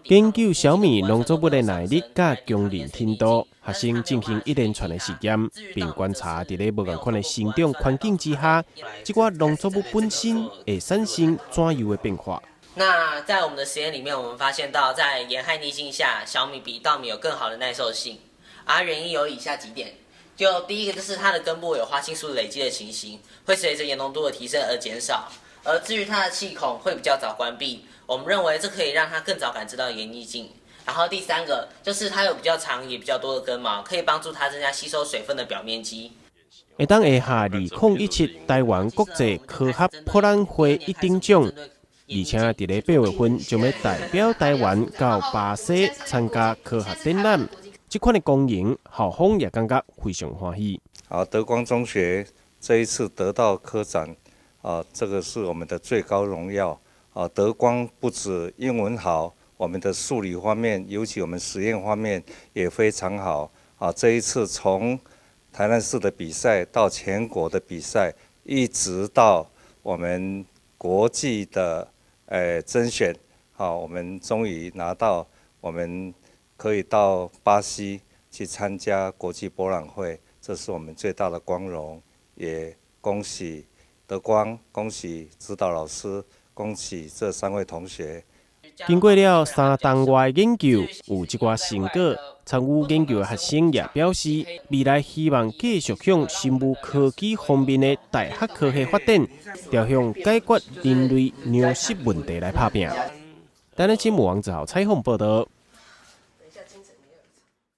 研究小米农作物的耐力甲供应程度，学生进行一连串的实验，并观察伫咧无同款的生长环境之下，这寡农作物本身会产生怎样的变化。那在我们的实验里面，我们发现到在盐害逆境下，小米比稻米有更好的耐受性，而原因有以下几点。就第一个就是它的根部有花青素累积的情形，会随着盐浓度的提升而减少。而至于它的气孔会比较早关闭，我们认为这可以让它更早感知到盐逆境。然后第三个就是它有比较长也比较多的根毛，可以帮助它增加吸收水分的表面积。会当下2017台湾国际科学博览会一等奖，而且伫咧8月份将要代表台湾到巴西参加科学展览。这款的光荣，校方也感觉非常欢喜。德光中学这一次得到科展，这个是我们的最高荣耀。德光不止英文好，我们的数理方面，尤其我们实验方面也非常好。这一次从台南市的比赛到全国的比赛，一直到我们国际的甄选，我们终于拿到我们可以到巴西去参加国际博览会，这是我们最大的光荣。也恭喜德光，恭喜指导老师，恭喜这3位同学。经过了3档外研究，有这寡成果。参与研究的学生也表示，未来希望继续向生物科技方面的大学科学发展，朝向解决人类粮食问题来打拼。台南新闻网只好采访报道。